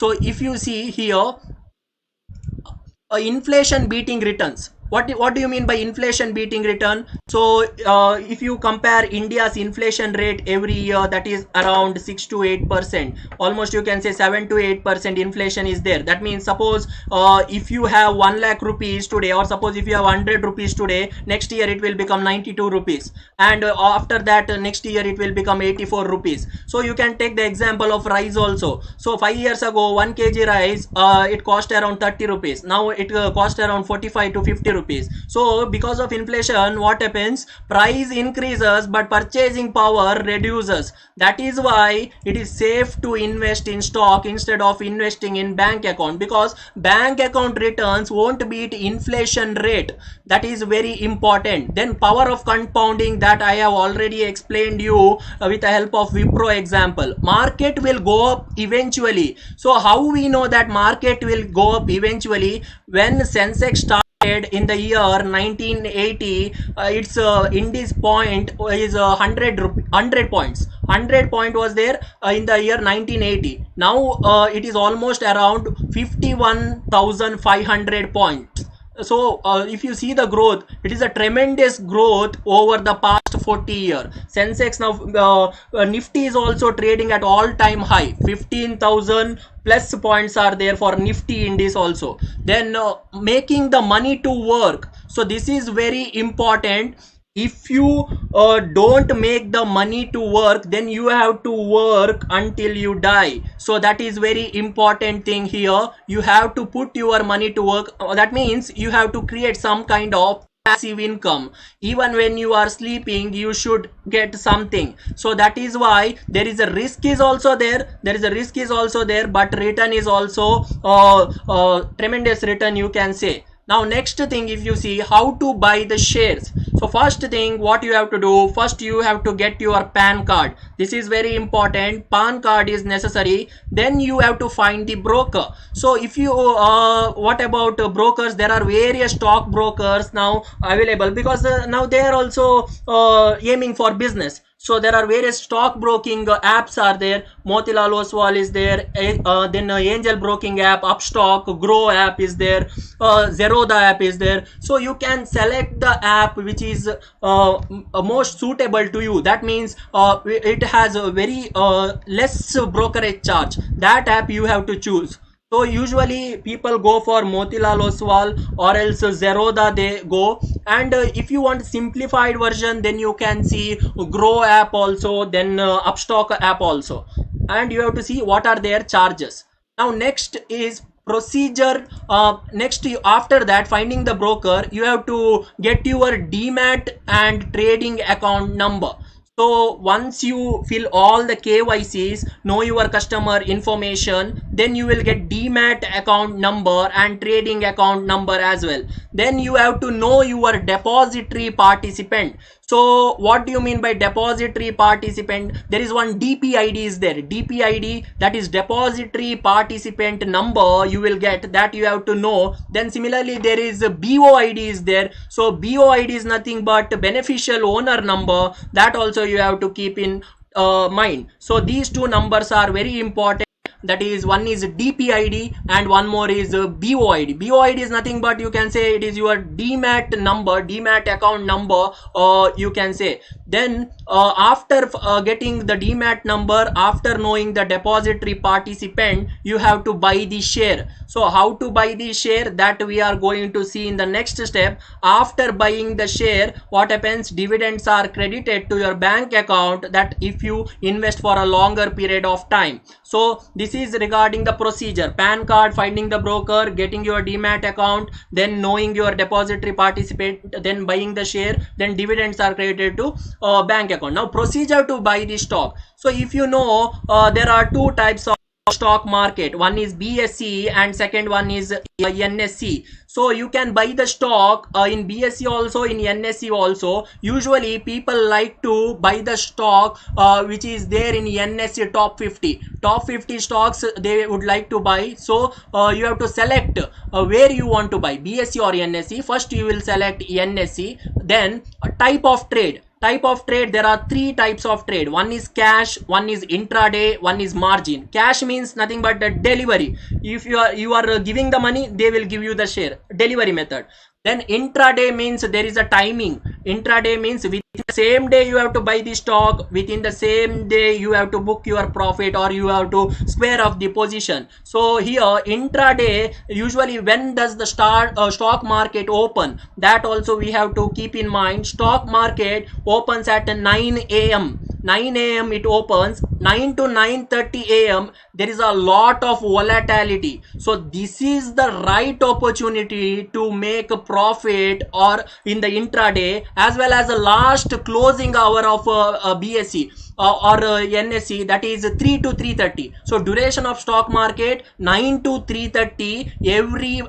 So if you see here, inflation beating returns. What do you mean by inflation beating return? So if you compare India's inflation rate every year, that is around 6 to 8%, almost you can say 7 to 8% inflation is there. That means suppose if you have 1 lakh rupees today, or suppose if you have 100 rupees today, next year it will become 92 rupees, and after that next year it will become 84 rupees. So you can take the example of rice also. So 5 years ago 1 kg rice it cost around 30 rupees. Now it cost around 45 to 50 rupees. So because of inflation, what happens? Price increases but purchasing power reduces. That is why it is safe to invest in stock instead of investing in bank account, because bank account returns won't beat inflation rate. That is very important. Then power of compounding, that I have already explained you with the help of Wipro example. Market will go up eventually. So how we know that market will go up eventually? When Sensex started in the year 1980, its index point is 100 points. 100 point was there in the year 1980. Now it is almost around 51,500 points. So if you see the growth, it is a tremendous growth over the past 40 years. Sensex now, Nifty is also trading at all time high. 15,000 plus points are there for Nifty index also. Then making the money to work. So this is very important. If you don't make the money to work, then you have to work until you die. So that is very important thing here. You have to put your money to work. That means you have to create some kind of passive income. Even when you are sleeping, you should get something. So that is why there is a risk is also there. There is a risk is also there, but return is also tremendous return, you can say. Now next thing, if you see how to buy the shares. So first thing what you have to do, first you have to get your PAN card. This is very important. PAN card is necessary. Then you have to find the broker. So if you what about brokers? There are various stock brokers now available, because now they are also aiming for business. So there are various stock broking apps are there. Motilal Oswal is there. Then Angel Broking app, Upstock, Grow app is there. Zerodha app is there. So you can select the app which is most suitable to you. That means it has a very less brokerage charge. That app you have to choose. So usually people go for Motilal Oswal or else Zerodha they go. And if you want simplified version, then you can see Grow app also, then Upstock app also. And you have to see what are their charges. Now next is procedure. Next, after that, finding the broker, you have to get your demat and trading account number. So once you fill all the KYCs, know your customer information, then you will get demat account number and trading account number as well. Then you have to know your depository participant. So what do you mean by depository participant? There is one DPID is there. DPID, that is depository participant number, you will get that, you have to know. Then similarly there is a BOID is there. So BOID is nothing but beneficial owner number. That also you have to keep in mind. So these two numbers are very important. That is, one is DPID and one more is BOID. BOID is nothing but, you can say, it is your demat number, demat account number, you can say. Then after getting the demat number, after knowing the depository participant, you have to buy the share. So how to buy the share, that we are going to see in the next step. After buying the share, what happens? Dividends are credited to your bank account, that if you invest for a longer period of time. So this is regarding the procedure: PAN card, finding the broker, getting your demat account, then knowing your depository participant, then buying the share, then dividends are credited to bank account. Now procedure to buy the stock. So if you know, there are two types of stock market. One is BSE and second one is NSE. So you can buy the stock in BSE also, in NSE also. Usually people like to buy the stock which is there in NSE top 50. Top 50 stocks they would like to buy. So you have to select where you want to buy, BSE or NSE. First you will select NSE. Then a type of trade. Type of trade, there are three types of trade. One is cash, one is intraday, one is margin. Cash means nothing but the delivery. If you are giving the money, they will give you the share, delivery method. Then intraday means there is a timing. Intraday means within the same day you have to buy the stock, within the same day you have to book your profit, or you have to square off the position. So here intraday, usually when does the stock market open, that also we have to keep in mind. Stock market opens at 9 a.m. 9 a.m. it opens. 9 to 9:30 a.m. there is a lot of volatility. So this is the right opportunity to make a profit or in the intraday, as well as the last closing hour of BSE or NSE, that is 3 to 3:30. So duration of stock market 9 to 3:30 every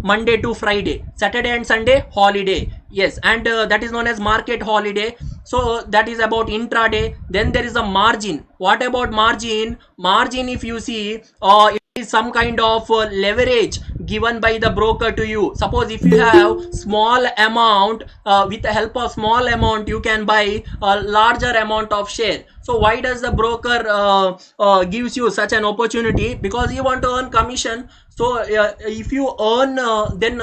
Monday to Friday. Saturday and Sunday holiday. Yes, and that is known as market holiday. So that is about intraday. Then there is a margin. What about margin? Margin, if you see, it is some kind of leverage given by the broker to you. Suppose if you have small amount, with the help of small amount you can buy a larger amount of share. So why does the broker gives you such an opportunity? Because you want to earn commission. So if you earn, then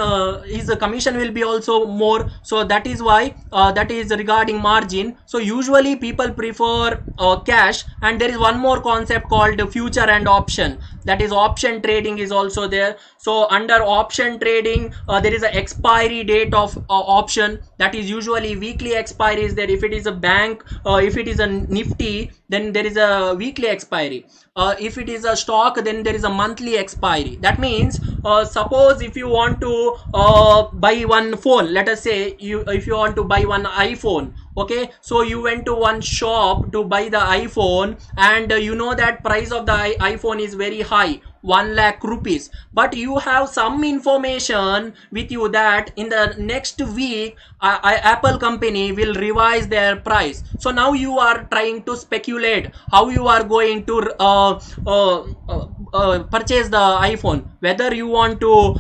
his commission will be also more. So that is why that is regarding margin. So usually people prefer cash. And there is one more concept called future and option. That is option trading is also there. So under option trading, there is an expiry date of option. That is usually weekly expiry is there. If it is a bank, if it is a Nifty, then there is a weekly expiry. If it is a stock, then there is a monthly expiry. That means suppose if you want to buy one phone, let us say if you want to buy one iPhone, okay, so you went to one shop to buy the iPhone, and you know that price of the iPhone is very high, 1 lakh rupees, but you have some information with you that in the next week Apple company will revise their price. So now you are trying to speculate how you are going to purchase the iPhone, whether you want to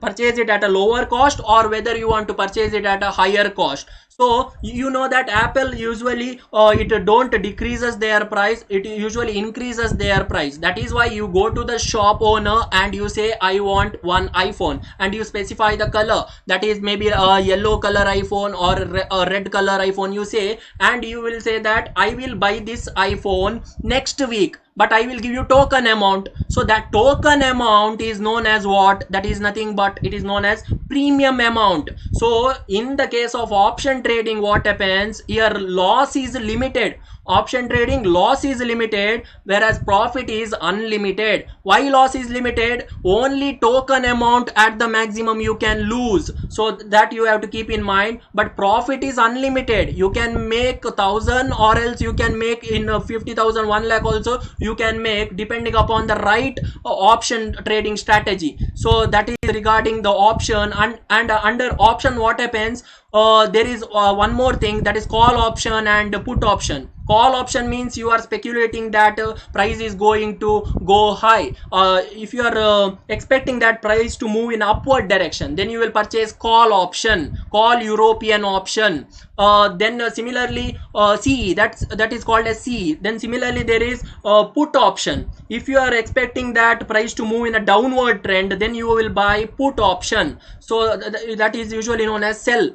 purchase it at a lower cost or whether you want to purchase it at a higher cost. So you know that Apple usually it don't decreases their price, it usually increases their price. That is why you go to the shop owner and you say I want one iPhone, and you specify the color, that is maybe a yellow color iPhone or a red color iPhone you say, and you will say that I will buy this iPhone next week, but I will give you token amount. So that token amount is known as what? That is nothing but it is known as premium amount. So in the case of option trading, what happens here? Loss is limited. Option trading, loss is limited, whereas profit is unlimited. Why loss is limited? Only token amount at the maximum you can lose. So that you have to keep in mind. But profit is unlimited. You can make 1,000 or else you can make in 50,000, 1 lakh also you can make, depending upon the right option trading strategy. So that is regarding the option. And under option, what happens? There is one more thing, that is call option and put option. Call option means you are speculating that price is going to go high. If you are expecting that price to move in upward direction, then you will purchase call option, call European option. Then similarly CE, that is called as CE. Then similarly there is put option. If you are expecting that price to move in a downward trend, then you will buy put option. So that is usually known as sell.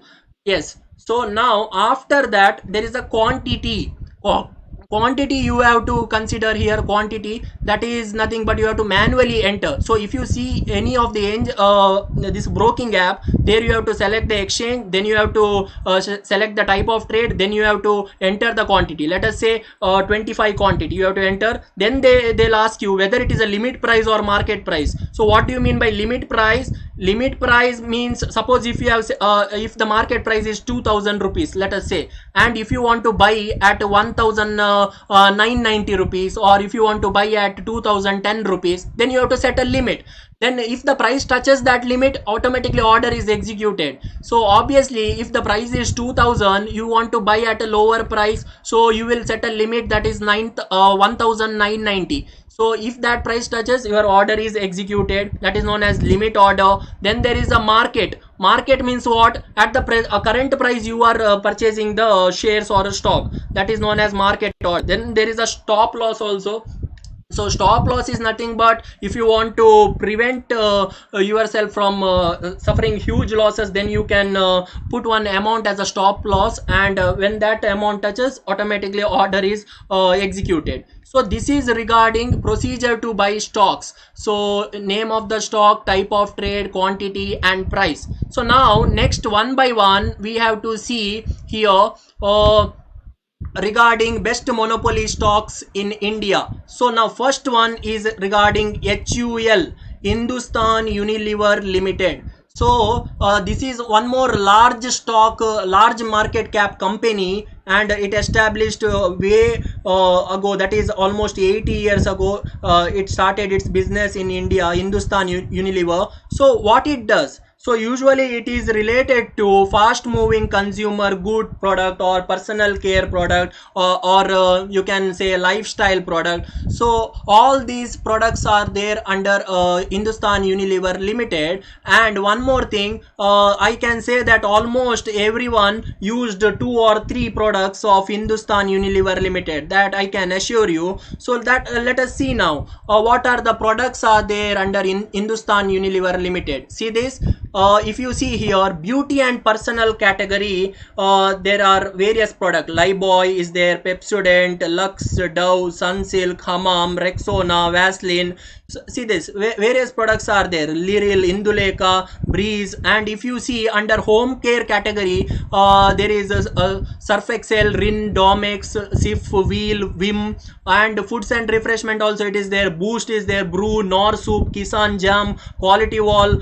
Yes. So now after that there is a quantity. Quantity you have to consider here. Quantity, that is nothing but you have to manually enter. So if you see any of the this broking app, there you have to select the exchange, then you have to select the type of trade, then you have to enter the quantity. Let us say 25 quantity you have to enter. Then they'll ask you whether it is a limit price or market price. So what do you mean by limit price? Limit price means, suppose if you have if the market price is 2,000 rupees, let us say, and if you want to buy at 1,990 rupees, or if you want to buy at 2,010 rupees, then you have to set a limit. Then if the price touches that limit, automatically order is executed. So obviously if the price is 2,000, you want to buy at a lower price, so you will set a limit, that is 1,990. So if that price touches, your order is executed. That is known as limit order. Then there is a market. Market means what? At the current price you are purchasing the shares or a stock, that is known as market order. Then there is a stop loss also. So stop loss is nothing but if you want to prevent yourself from suffering huge losses, then you can put one amount as a stop loss, and when that amount touches, automatically order is executed. So this is regarding procedure to buy stocks. So name of the stock, type of trade, quantity and price. So now next, one by one we have to see here regarding best monopoly stocks in India. So now first one is regarding HUL, Hindustan Unilever Limited. So this is one more large stock, large market cap company, and it established way ago, that is almost 80 years ago. It started its business in India, Hindustan Unilever. So what it does? So usually it is related to fast moving consumer good product or personal care product, or you can say lifestyle product. So all these products are there under Hindustan Unilever Limited. And one more thing, I can say that almost everyone used 2 or 3 products of Hindustan Unilever Limited, that I can assure you. So that let us see now what are the products are there under Hindustan Unilever Limited. See this. If you see here, beauty and personal category, there are various products. Lifebuoy is there, Pepsodent, Lux, Dove, Sunsilk, Hamam, Rexona, Vaseline. So, see this, various products are there. Liril, Indulekha, Breeze. And if you see under home care category, there is a Surf Excel, Rin, Domex, Sif, Wheel, Vim. And foods and refreshment also it is there. Boost is there, Brew, Nor Soup, Kisan Jam, Quality Wall,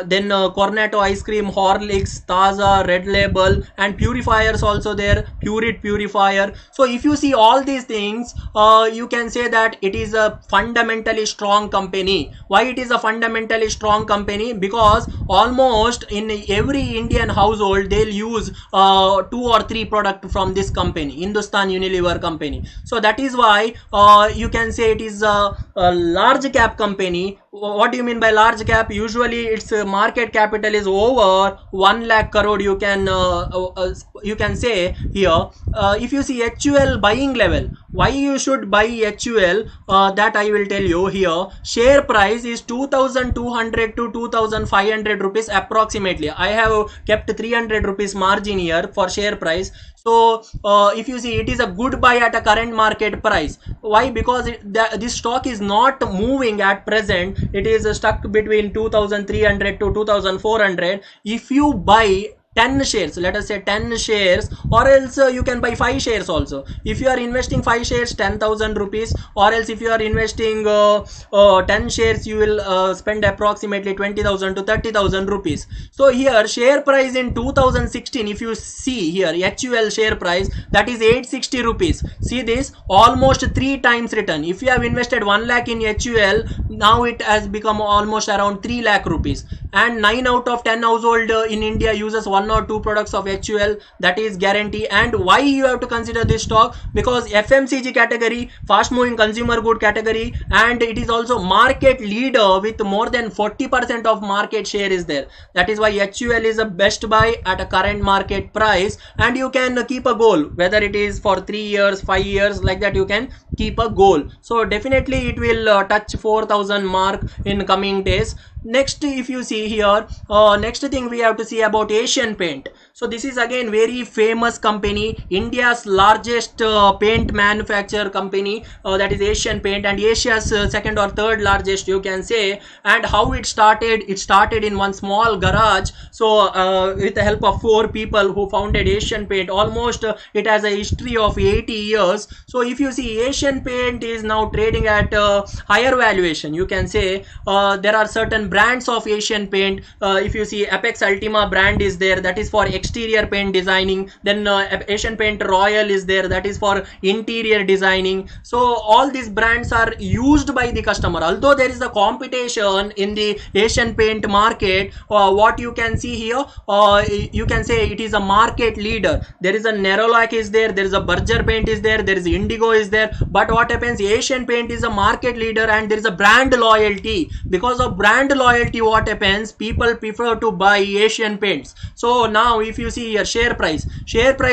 then Cornetto ice cream, Horlicks, Taza, Red Label, and purifiers also there, Purit purifier. So if you see all these things, you can say that it is a fundamentally strong company. Why it is a fundamentally strong company? Because almost in every Indian household they'll use 2 or 3 products from this company, Hindustan Unilever company. So that is why you can say it is a large cap company. What do you mean by large cap? Usually its market capital is over 1 lakh crore, you can say here. If you see HUL buying level, why you should buy HUL, that I will tell you here. Share price is 2200 to 2500 rupees approximately. I have kept 300 rupees margin here for share price. So if you see, it is a good buy at a current market price. Why? Because this stock is not moving at present. It is stuck between 2300 to 2400. If you buy 10 shares, let us say 10 shares, or else you can buy 5 shares also. If you are investing 5 shares, 10,000 rupees, or else if you are investing 10 shares, you will spend approximately 20,000 to 30,000 rupees. So here share price in 2016, if you see here HUL share price, that is 860 rupees. See this, almost 3 times return. If you have invested 1 lakh in HUL, now it has become almost around 3 lakh rupees. And 9 out of 10 household in India uses 1 or 2 products of HUL, that is guarantee. And why you have to consider this stock? Because FMCG category, fast moving consumer good category, and it is also market leader with more than 40% of market share is there. That is why HUL is a best buy at a current market price. And you can keep a goal, whether it is for 3 years, 5 years, like that you can keep a goal. So definitely it will touch 4,000 mark in coming days. Next, if you see here, next thing we have to see about Asian Paint. So this is again very famous company, India's largest paint manufacturer company, that is Asian Paint, and Asia's second or third largest, you can say. And how it started in one small garage. So with the help of 4 people who founded Asian Paint, almost it has a history of 80 years. So if you see, Asian Paint is now trading at higher valuation, you can say. There are certain brands of Asian Paint. If you see, Apex Ultima brand is there, that is for exterior paint designing. Then Asian Paint Royal is there, that is for interior designing. So all these brands are used by the customer. Although there is a competition in the Asian Paint market, what you can see here, you can say it is a market leader. There is a Nerolac is there, there is a Berger Paint is there, there is Indigo is there. But what happens, Asian Paint is a market leader and there is a brand loyalty. Because of brand loyalty, what happens, happens, people prefer to buy Asian Paints. So now if you see here, share price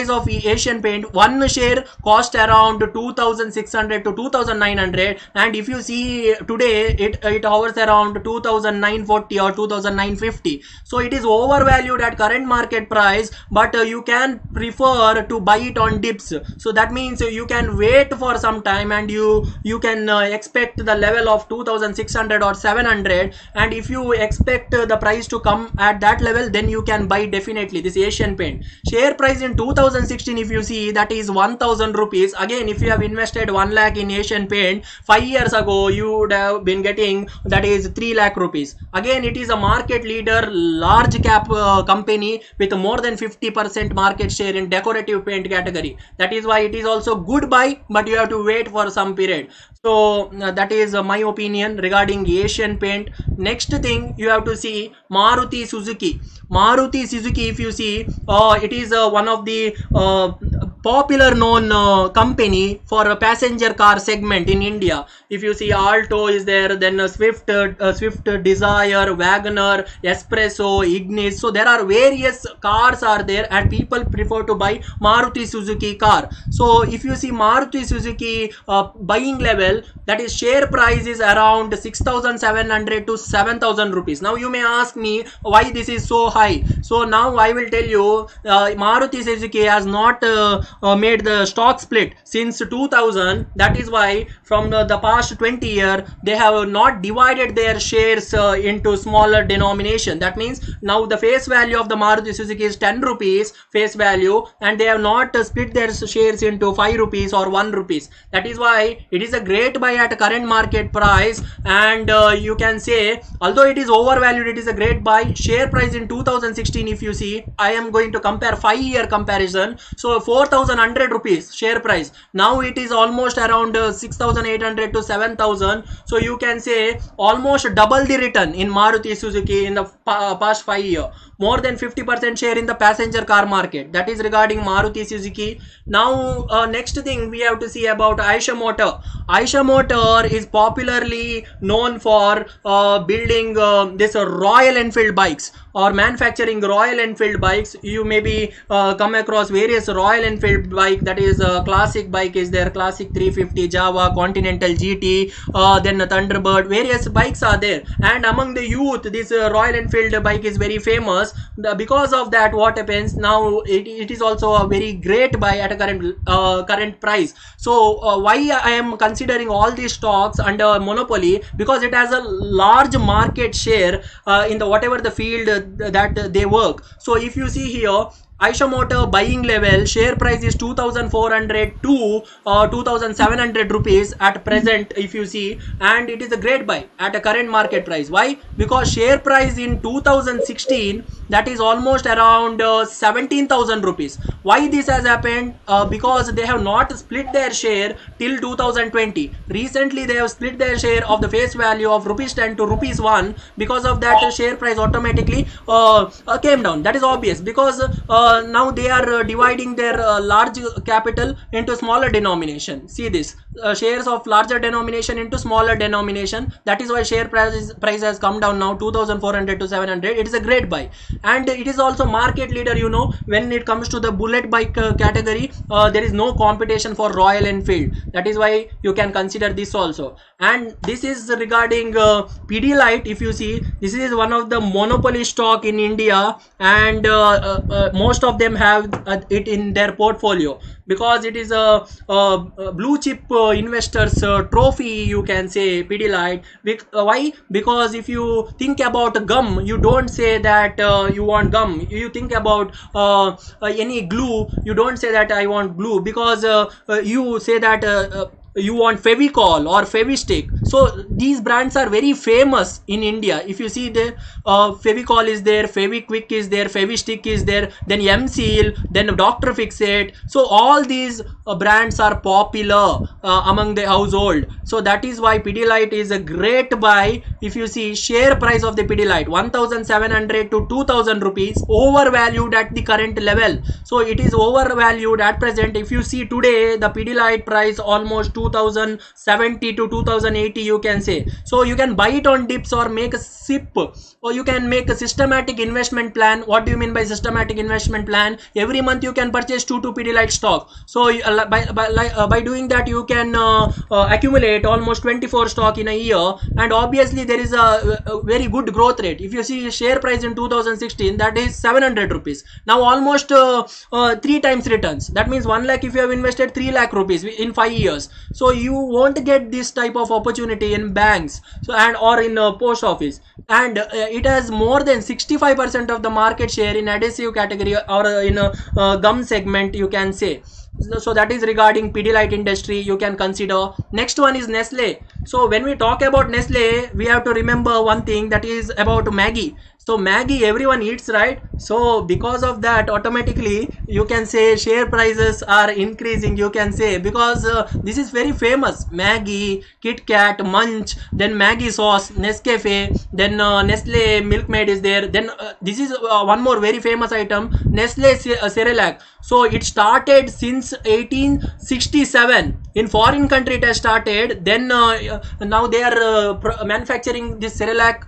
of Asian Paint, one share cost around 2600 to 2900, and if you see today it hovers around 2940 or 2950. So it is overvalued at current market price, but you can prefer to buy it on dips. So that means you can wait for some time, and you can expect the level of 2600 or 700, and if you expect the price to come at that level, then you can buy definitely this Asian Paint. Share price in 2016, if you see, that is 1000 rupees. Again, if you have invested 1 lakh in Asian Paint 5 years ago, you would have been getting, that is 3 lakh rupees. Again, it is a market leader, large cap company with more than 50% market share in decorative paint category. That is why it is also good buy, but you have to wait for some period. So that is my opinion regarding Asian Paint. Next thing you have to see, Maruti Suzuki. Maruti Suzuki, if you see, it is one of the popular known company for a passenger car segment in India. If you see, Alto is there, then Swift Desire, Wagoner, Espresso, Ignis. So there are various cars are there, and people prefer to buy Maruti Suzuki car. So if you see Maruti Suzuki buying level, that is share price is around 6700 to 7000 rupees. Now you may ask me why this is so high. So now I will tell you, Maruti Suzuki has not made the stock split since 2000. That is why from the past 20 years they have not divided their shares into smaller denomination. That means now the face value of the Maruti Suzuki is 10 rupees face value, and they have not split their shares into 5 rupees or 1 rupees. That is why it is a great buy at current market price, and you can say, although it is overvalued, it is a great buy. Share price in 2016, if you see, I am going to compare 5-year comparison. So 4100 rupees share price, now it is almost around 6800 to 7000. So you can say almost double the return in Maruti Suzuki in the past 5 years. More than 50% share in the passenger car market. That is regarding Maruti Suzuki. Now next thing we have to see about Eicher Motor. Eicher Motor is popularly known for building this Royal Enfield bikes or manufacturing Royal Enfield bikes. You maybe come across various Royal Enfield bike, that is classic bike is there, classic 350, Java, Continental GT, then Thunderbird, various bikes are there, and among the youth this Royal Enfield bike is very famous. Because of that, what happens now, it is also a very great buy at a current price. So why I am considering all these stocks under monopoly, because it has a large market share in the whatever the field that they work. So if you see here, Eicher Motor buying level, share price is 2400 to 2700 rupees at present, if you see, and it is a great buy at a current market price. Why? Because share price in 2016, that is almost around 17,000 rupees. Why this has happened? Because they have not split their share till 2020. Recently they have split their share of the face value of rupees 10 to rupees 1. Because of that, the share price automatically came down. That is obvious, because now they are dividing their large capital into smaller denomination. See this, shares of larger denomination into smaller denomination. That is why share price has come down now 2400 to 700. It is a great buy, and it is also market leader. You know, when it comes to the bullet bike category, there is no competition for Royal Enfield. That is why you can consider this also. And this is regarding Pidilite. If you see, this is one of the monopoly stock in India, and most of them have it in their portfolio, because it is a blue chip investors trophy, you can say, Pidilite. Why? Because if you think about gum, you don't say that you want gum. You think about any glue, you don't say that I want glue, because you say that you want Fevicol or Fevistick. So these brands are very famous in India. If you see, the Fevicol is there, Feviquick is there, Fevistick is there, then M-Seal, then Dr. Fixit. So all these brands are popular among the household. So that is why Pidilite is a great buy. If you see, share price of the Pidilite 1700 to 2000 rupees, overvalued at the current level. So it is overvalued at present. If you see today, the Pidilite price almost 2070 to 2080 you can say. So you can buy it on dips or make a SIP, or you can make a systematic investment plan. What do you mean by systematic investment plan? Every month you can purchase 2 Pidilite stock. So by doing that you can accumulate almost 24 stock in a year, and obviously there is a very good growth rate. If you see share price in 2016, that is 700 rupees. Now almost 3 times returns. That means 1 lakh if you have invested 3 lakh rupees in 5 years. So you won't get this type of opportunity in banks, so and or in post office. And it has more than 65% of the market share in adhesive category or in a gum segment you can say. So that is regarding Pidilite industry you can consider. Next one is Nestle. So when we talk about Nestle, we have to remember one thing, that is about Maggi. So Maggi everyone eats, right? So because of that automatically you can say share prices are increasing you can say, because this is very famous. Maggi, Kit Kat, Munch, then Maggi sauce, Nescafe, then Nestle Milkmaid is there. Then this is one more very famous item, Nestle Cerelac. So it started since 1867 in foreign country. It has started. Then now they are manufacturing this Cerelac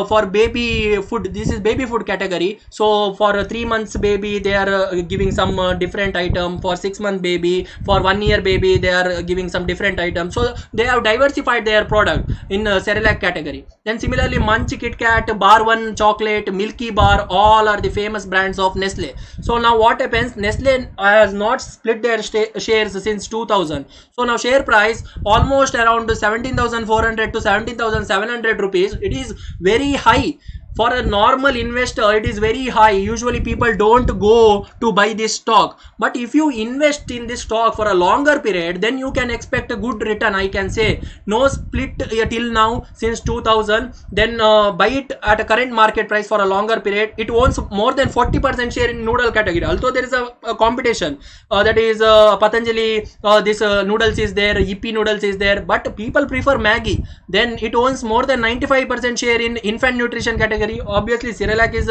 for baby food. This is baby food category. So for 3 months baby they are giving some different item. For 6 month baby, for 1 year baby they are giving some different item. So they have diversified their product in Cerelac category. Then similarly Munch, Kit Kat, Bar One chocolate, Milky Bar, all are the famous brands of Nestle. So now what happens, Nestle has not split their shares since 2000. So now share price almost around 17,400 to 17,700 rupees. It is very high. For a normal investor it is very high. Usually people don't go to buy this stock, but if you invest in this stock for a longer period, then you can expect a good return I can say. No split till now since 2000. Then buy it at a current market price for a longer period. It owns more than 40% share in noodle category. Although there is a competition, that is Patanjali, this noodles is there, Yippee noodles is there, but people prefer Maggi. Then it owns more than 95% share in infant nutrition category. Obviously Cerelac is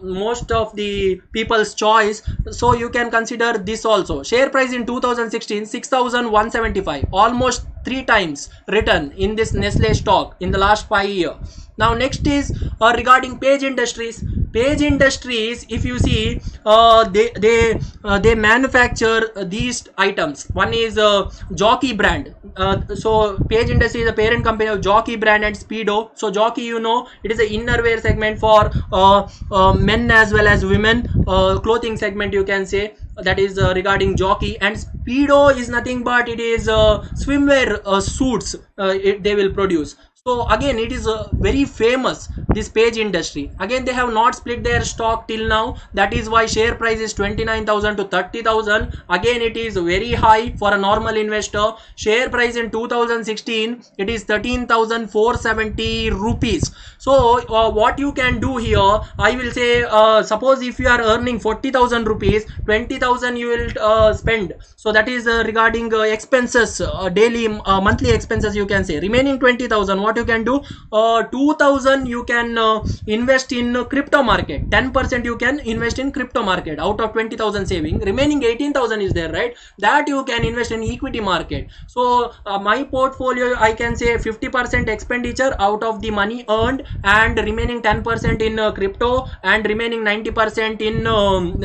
most of the people's choice, so you can consider this also. Share price in 2016 6,175, almost 3 times return in this Nestle stock in the last 5 years. Now next is regarding Page Industries. Page Industries, if you see, they manufacture these items. One is Jockey brand. So Page Industries is a parent company of Jockey brand and Speedo. So Jockey, you know, it is a innerwear segment for men as well as women, clothing segment you can say. That is regarding Jockey. And Speedo is nothing but it is swimwear suits they will produce. So again it is very famous, this Page Industry. Again they have not split their stock till now. That is why share price is 29,000 to 30,000. Again it is very high for a normal investor. Share price in 2016 it is 13,470 rupees. So what you can do here, I will say, suppose if you are earning 40,000 rupees, 20,000 you will spend. So that is regarding expenses, daily monthly expenses you can say. Remaining 20,000, what you can do, 2,000 you can invest in crypto market. 10% you can invest in crypto market out of 20,000 saving. Remaining 18,000 is there, right? That you can invest in equity market. So my portfolio, I can say 50% expenditure out of the money earned, and remaining 10% in crypto, and remaining 90% in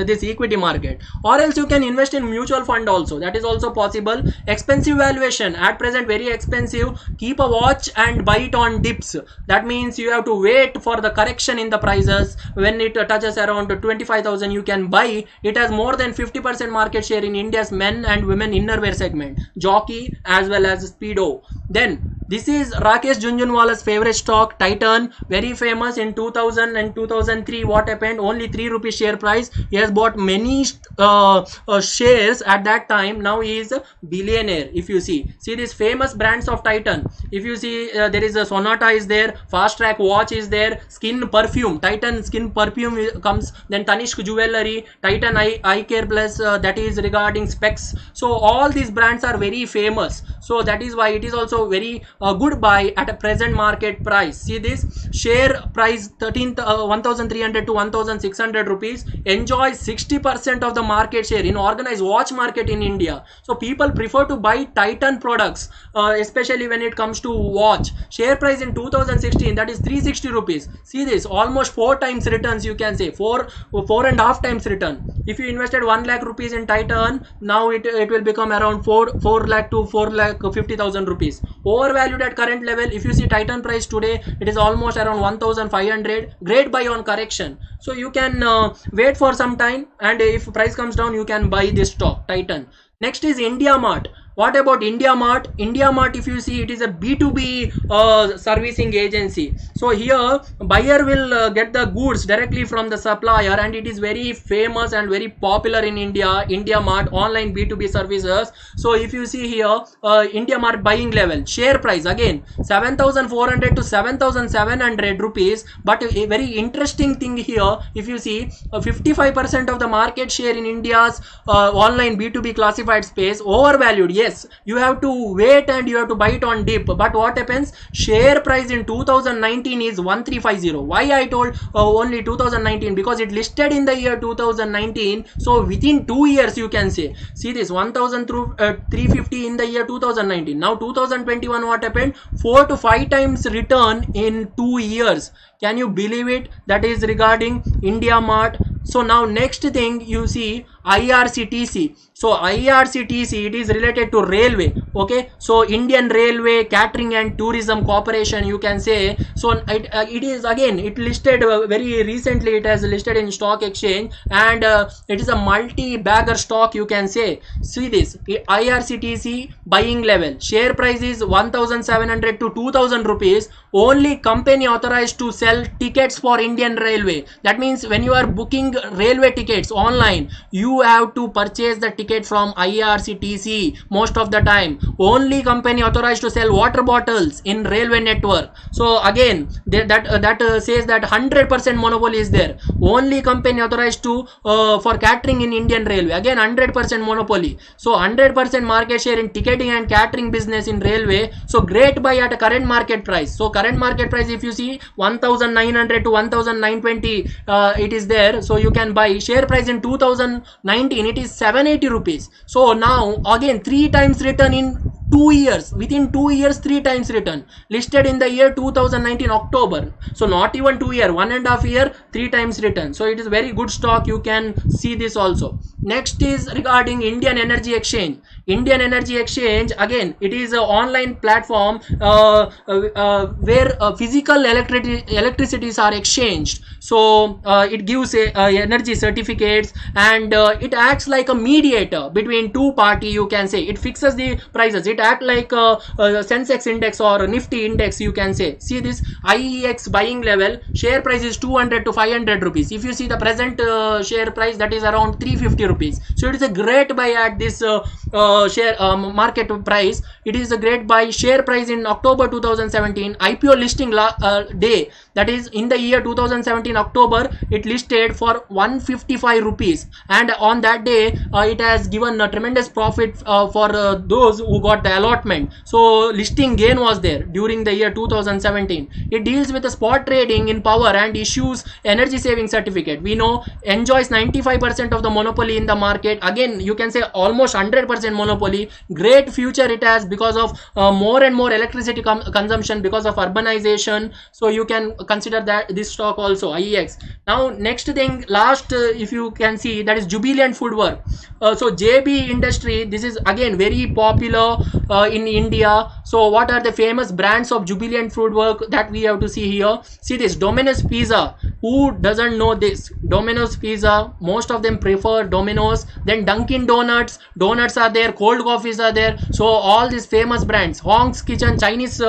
this equity market. Or else you can invest in mutual fund also. That is also possible. Expensive valuation at present, very expensive. Keep a watch and buy it on dips. That means you have to wait for the correction in the prices. When it touches around 25,000 you can buy. It has more than 50% market share in India's men and women innerwear segment, Jockey as well as Speedo. Then this is Rakesh Jhunjhunwala's favorite stock, Titan, very famous. In 2000 and 2003 what happened, only 3 rupees share price. He has bought many shares at that time. Now he is a billionaire. If you see these famous brands of Titan, if you see there is a Sonata is there, Fast Track watch is there, skin perfume, Titan skin perfume comes, then Tanishq jewelry, Titan eye care plus, that is regarding specs. So all these brands are very famous, so that is why it is also very good buy at a present market price. See this share price 13,300 to 1,600 rupees, enjoys 60% of the market share in organized watch market in India. So people prefer to buy Titan products, especially when it comes to watch. Share price in 2016, that is 360 rupees. See this, almost 4 times returns, you can say 4.5 times return. If you invested 1 lakh rupees in Titan, now it will become around 4 lakh to 4 lakh 50,000 rupees. Overvalued at current level. If you see Titan price today, it is almost around 1,500. Great buy on correction. So you can wait for some time, and if price comes down, you can buy this stock Titan. Next is India Mart. What about India Mart? India Mart, if you see, it is a B2B servicing agency. So here buyer will get the goods directly from the supplier, and it is very famous and very popular in India. India Mart online B2B services. So if you see here, India Mart buying level, share price again 7,400 to 7,700 rupees. But a very interesting thing here, if you see, 55% of the market share in India's online B2B classified space, overvalued. Yes, you have to wait and you have to buy it on dip. But what happens? Share price in 2019 is 1350. Why I told only 2019? Because it listed in the year 2019. So within 2 years, you can say. See this 1,350 in the year 2019. Now 2021, what happened? 4 to 5 times return in 2 years. Can you believe it? That is regarding India Mart. So now next thing you see, IRCTC. So IRCTC, it is related to railway. Okay, so Indian Railway Catering and Tourism Corporation, you can say. So it is again, it listed very recently, it has listed in stock exchange, and it is a multi-bagger stock, you can say. See this IRCTC buying level, share price is 1,700 to 2,000 rupees. Only company authorized to sell tickets for Indian Railway. That means when you are booking railway tickets online, you have to purchase the ticket from IRCTC. Most of the time, only company authorized to sell water bottles in railway network. So again, that says that 100% monopoly is there. Only company authorized to for catering in Indian Railway. Again, 100% monopoly. So 100% market share in ticketing and catering business in railway. So great buy at a current market price. So current market price, if you see, 1,900 to 1,920 it is there. So you can buy. Share price in 2019, it is 780 rupees. So now again 3 times return in 2 years. Within 2 years, 3 times return. Listed in the year 2019 October. So not even 2 year, 1.5 year, 3 times return. So it is very good stock. You can see this also. Next is regarding Indian Energy Exchange. Indian Energy Exchange, again, it is an online platform where physical electricities are exchanged. So it gives energy certificates, and it acts like a mediator between two party, you can say. It fixes the prices. It acts like a Sensex index or Nifty index, you can say. See this IEX buying level, share price is 200 to 500 rupees. If you see the present share price, that is around 350 rupees. So it is a great buy at this share market price. It is a great buy. Share price in October 2017, IPO listing day, that is in the year 2017 October, it listed for 155 rupees, and on that day it has given a tremendous profit for those who got the allotment. So listing gain was there during the year 2017. It deals with the spot trading in power and issues energy saving certificate. We know enjoys 95% of the monopoly in the market. Again, you can say almost 100% monopoly. Great future it has because of more and more electricity consumption because of urbanization. So you can consider that this stock also, IEX. Now next thing, last if you can see, that is Jubilant Foodwork. So JB Industry, this is again very popular in India. So what are the famous brands of Jubilant Foodwork that we have to see here? See this Domino's Pizza, who doesn't know this? Domino's Pizza, most of them prefer Domino's. Then Dunkin' Donuts are there, cold coffees are there. So all these famous brands, Hong's Kitchen, Chinese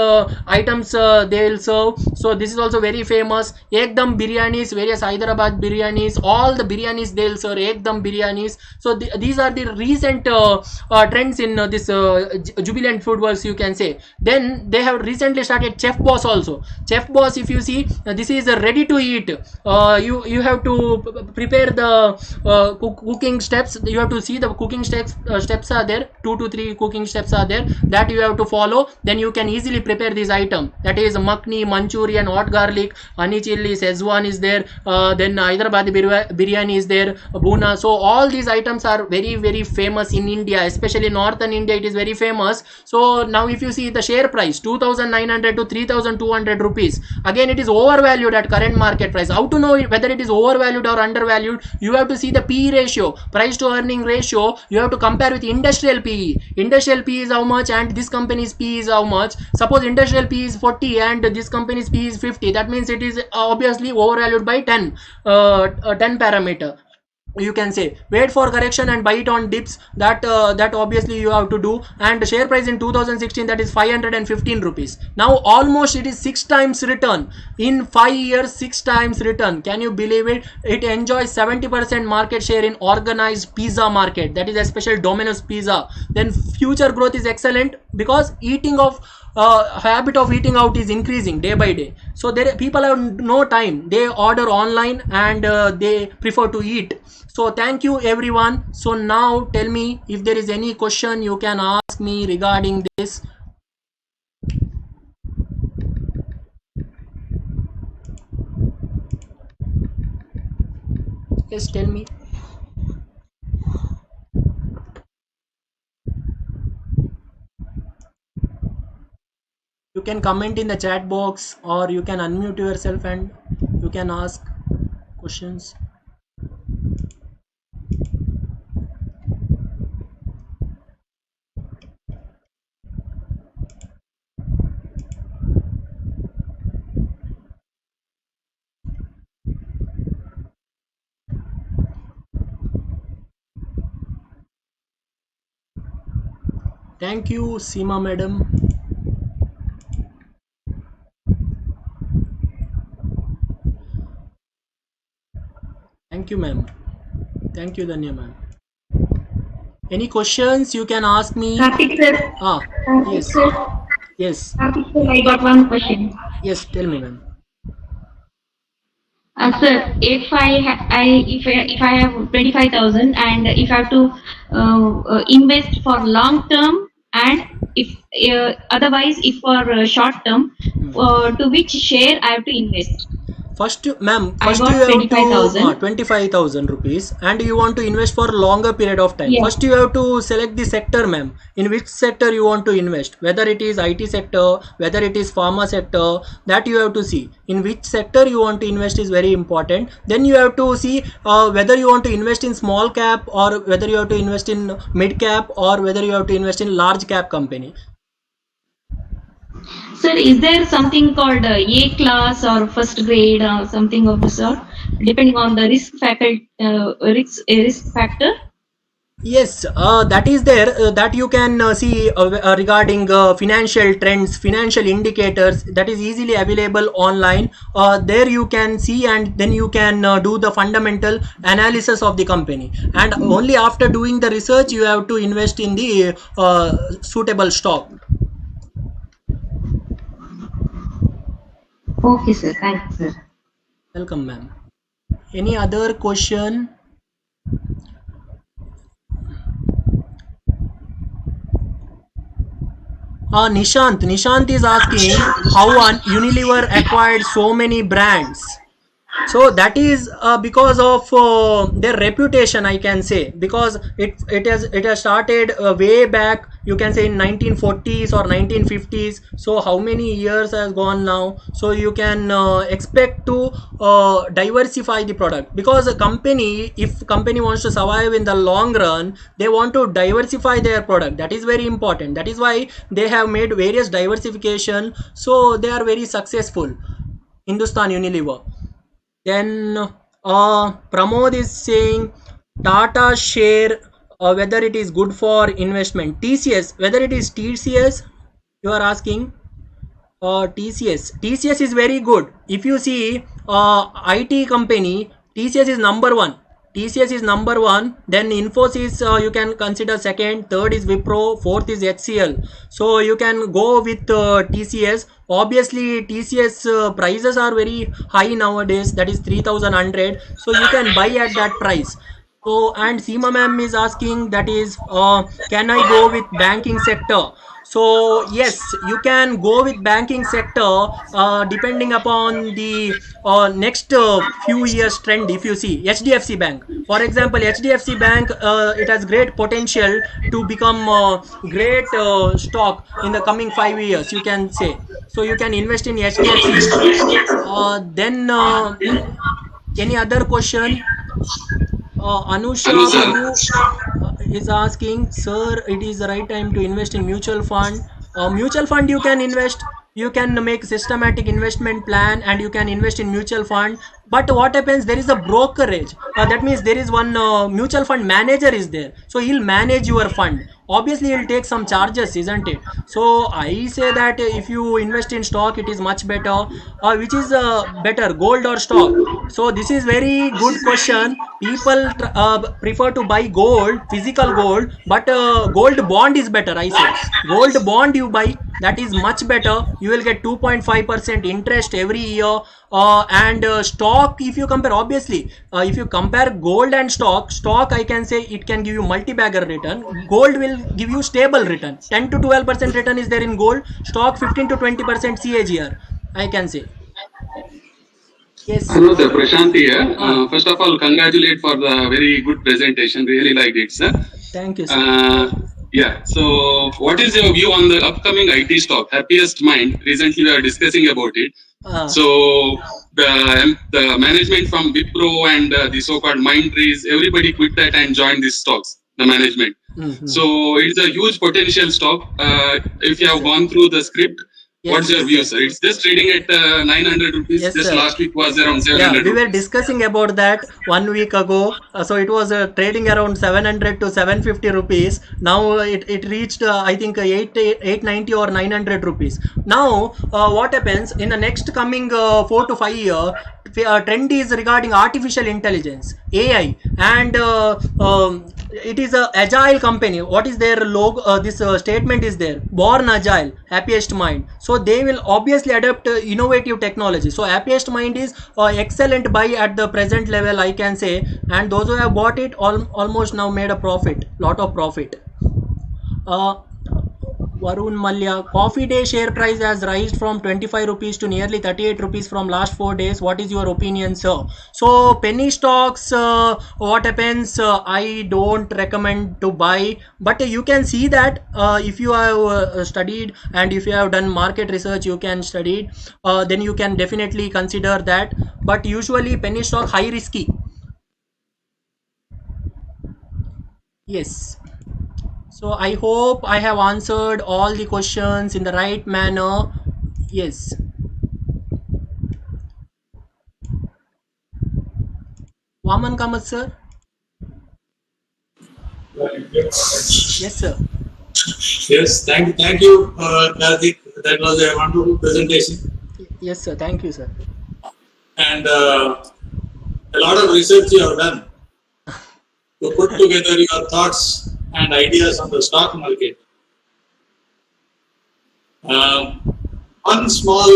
items they'll serve. So this is also very famous. Ekdam biryanis, various Hyderabad biryanis, all the biryanis they'll serve Ekdam biryanis. So these are the recent trends in this Jubilant Foodworks, you can say. Then they have recently started Chef Boss also. Chef Boss, if you see, this is ready to eat. You have to prepare the cooking steps. You have to see the cooking steps are there, 2 to 3 cooking steps are there that you have to follow. Then you can easily prepare this item, that is makhni, Manchurian, hot garlic, honey chili, Szechuan is there, then Hyderabad biryani is there, Buna. So all these items are very, very famous in India, especially northern India. It is very famous. So now if you see the share price, 2,900 to 3,200 rupees, again it is overvalued at current market price. How to know whether it is overvalued or undervalued? You have to see the PE ratio, price to earning ratio. You have to compare with industrial PE. Industrial PE is how much and this company's PE is how much. Suppose industrial PE is 40 and this company's PE is 50, that means it is obviously overvalued by 10 parameter. You can say wait for correction and buy it on dips. That obviously you have to do. And share price in 2016, that is 515 rupees. Now almost it is 6 times return in 5 years. 6 times return, can you believe it? It enjoys 70% market share in organized pizza market, that is a special Domino's Pizza. Then future growth is excellent because habit of eating out is increasing day by day. So people have no time, they order online and they prefer to eat. So thank you everyone. So now tell me if there is any question you can ask me regarding this. Yes, tell me. You can comment in the chat box or you can unmute yourself and you can ask questions. Thank you, Seema madam. Thank you, ma'am. Thank you, Danya ma'am. Any questions you can ask me? Karthik sir. Yes. Sir. Yes. Karthik sir, I got one question. Yes, tell me, ma'am. Sir, if I have 25,000 and if I have to invest for long term and if otherwise if for short term, to which share I have to invest? First, ma'am, I first you got have to 25,000. 25,000 rupees and you want to invest for longer period of time. Yes. First you have to select the sector, ma'am. In which sector you want to invest, whether it is IT sector, whether it is pharma sector, that you have to see. In which sector you want to invest is very important. Then you have to see whether you want to invest in small cap or whether you have to invest in mid cap or whether you have to invest in large cap company. Sir, is there something called A class or first grade or something of the sort, depending on the risk factor? Yes, that is there, that you can see regarding financial trends, financial indicators, that is easily available online. There you can see and then you can do the fundamental analysis of the company, and only after doing the research you have to invest in the suitable stock. Okay, sir. Thanks, sir. Welcome, ma'am. Any other question? Nishant is asking how Unilever acquired so many brands. So that is because of their reputation, I can say, because it has started way back, you can say in 1940s or 1950s. So how many years has gone now? So you can expect to diversify the product, because a company, if company wants to survive in the long run, they want to diversify their product. That is very important. That is why they have made various diversification. So they are very successful. Hindustan Unilever, Then Pramod is saying Tata share, whether it is good for investment. TCS, whether it is TCS, you are asking. TCS is very good. If you see IT company, TCS is number one. TCS is number one. Then Infosys you can consider second. Third is Wipro. Fourth is HCL. So you can go with TCS. Obviously TCS prices are very high nowadays. That is 3,100. So you can buy at that price. So, and Seema ma'am is asking, that is, can I go with banking sector? So yes, you can go with banking sector depending upon the next few years trend. If you see HDFC Bank, for example, HDFC Bank, it has great potential to become great stock in the coming 5 years, you can say. So you can invest in HDFC. Then any other question? Anusha Hello, sir. Prabhu is asking, sir, it is the right time to invest in mutual fund. Mutual fund you can invest. You can make systematic investment plan and you can invest in mutual fund. But what happens? There is a brokerage. That means there is one mutual fund manager is there. So he'll manage your fund. Obviously, he'll take some charges, isn't it? So I say that if you invest in stock, it is much better. Which is better, gold or stock? So this is very good question. People prefer to buy gold, physical gold, but gold bond is better. I say gold bond you buy, that is much better. You will get 2.5% interest every year. And stock, if you compare, obviously if you compare gold and stock, I can say it can give you multi-bagger return. Gold will give you stable return. 10 to 12% return is there in gold. Stock 15 to 20% CAGR, I can say. Yes. Hello, sir. Prashant here. First of all, congratulate for the very good presentation. Really liked it, sir. Thank you, sir. Yeah. So, what is your view on the upcoming IT stock, Happiest Mind? Recently, we are discussing about it. So, the management from Wipro and the so-called Mindtrees, everybody quit that and joined these stocks. The management. So, it's a huge potential stock. If you have gone through the script. What's your view, sir? It's just trading at 900 rupees. Yes, just last week was around 700. Yeah, we were discussing about that 1 week ago. So it was trading around 700 to 750 rupees. Now it reached, I think, 890 or 900 rupees. Now, what happens in the next coming 4 to 5 years? Trend is regarding artificial intelligence, AI, and it is a agile company. What is their logo? This statement is there: born agile, happiest mind. So they will obviously adopt innovative technology. So happiest mind is excellent buy at the present level, I can say, and those who have bought it almost now made a profit, lot of profit. Varun Malya, Coffee Day share price has raised from 25 rupees to nearly 38 rupees from last 4 days. What is your opinion, sir? So penny stocks, what happens? I don't recommend to buy, but you can see that if you have studied and if you have done market research, you can study it, then you can definitely consider that. But usually penny stock high risky. Yes. So I hope I have answered all the questions in the right manner. Yes. Vaman Kamath, sir. Yes, sir. Yes, thank you, Karthik. That was a wonderful presentation. Yes, sir. Thank you, sir. And a lot of research you have done to put together your thoughts and ideas on the stock market. One small,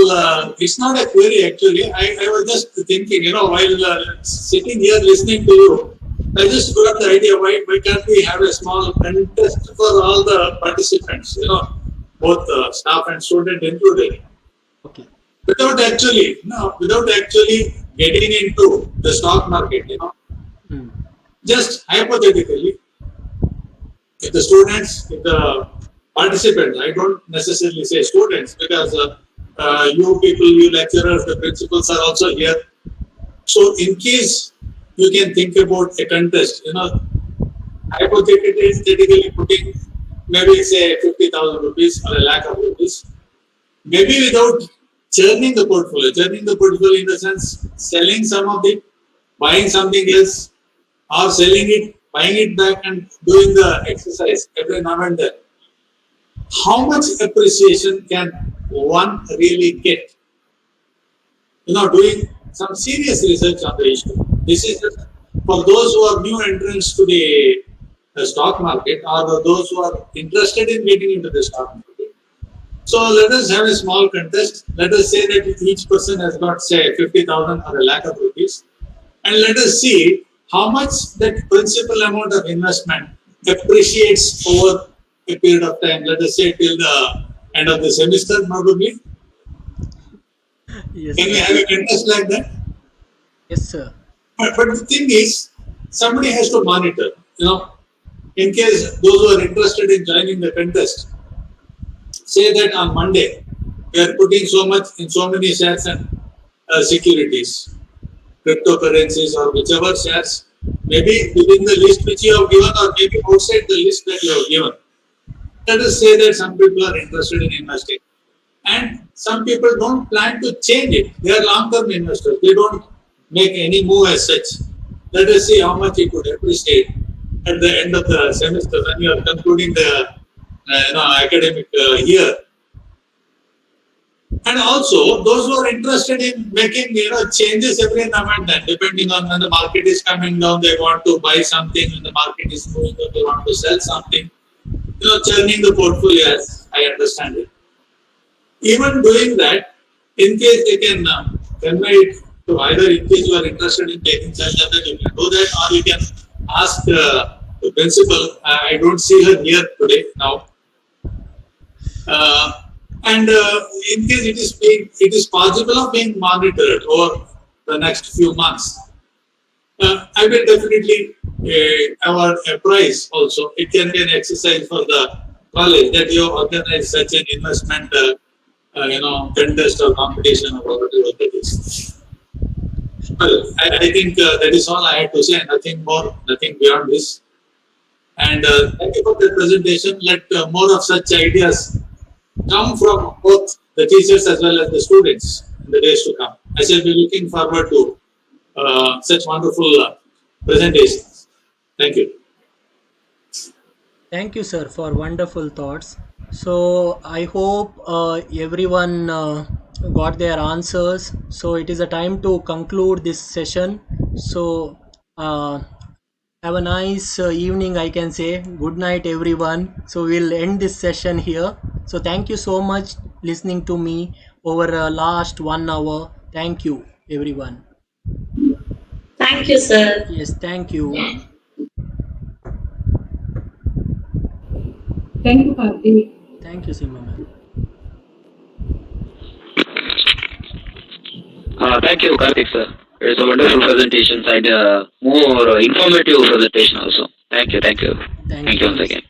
it's not a query actually. I was just thinking, while sitting here listening to you, I just got the idea why can't we have a small contest for all the participants, both staff and student included. Okay. Without actually getting into the stock market, just hypothetically, if the students, if the participants, I don't necessarily say students because you people, you lecturers, the principals are also here. So in case you can think about a contest, hypothetically putting maybe say 50,000 rupees or a lakh of rupees, maybe without churning the portfolio. Churning the portfolio in the sense selling some of it, buying something else, or selling it, buying it back, and doing the exercise every now and then. How much appreciation can one really get? Doing some serious research on the issue. This is for those who are new entrants to the stock market, or those who are interested in getting into the stock market. So let us have a small contest. Let us say that each person has got, say, 50,000 or a lakh of rupees, and let us see how much that principal amount of investment appreciates over a period of time. Let us say till the end of the semester, probably. Yes, Can we have a contest like that? yes, sir. But the thing is, somebody has to monitor. In case those who are interested in joining the contest say that on Monday we are putting so much in so many shares and securities, cryptocurrencies, or whichever shares, maybe within the list which you have given, or maybe outside the list that you have given. Let us say that some people are interested in investing, and some people don't plan to change it. They are long-term investors. They don't make any move as such. Let us see how much it would appreciate at the end of the semester when you are concluding the academic year. And also, those who are interested in making changes every now and then, depending on when the market is coming down, they want to buy something. When the market is moving up, they want to sell something. Churning the portfolio, as I understand it. Even doing that, in case they can convey it to either, in case you are interested in taking such that you can do that, or you can ask the principal. I don't see her here today now. And in case it is possible of being monitored over the next few months, I will definitely award a prize also. It can be an exercise for the college that you organize such an investment, contest or competition or whatever that is. Well, I think that is all I had to say. Nothing more, nothing beyond this. And thank you for the presentation. Let more of such ideas come from both the teachers as well as the students in the days to come. I shall be looking forward to such wonderful presentations. Thank you. Thank you, sir, for wonderful thoughts. So I hope everyone got their answers. So it is a time to conclude this session. So have a nice evening, I can say. Good night, everyone. So we'll end this session here. So thank you so much listening to me over last 1 hour. Thank you, everyone. Thank you, sir. Yes, thank you. Thank you, Karthik. Thank you, Simma ma'am. Thank you, Karthik sir. It's a wonderful presentation and more informative presentation also. Thank you. Thank you once again.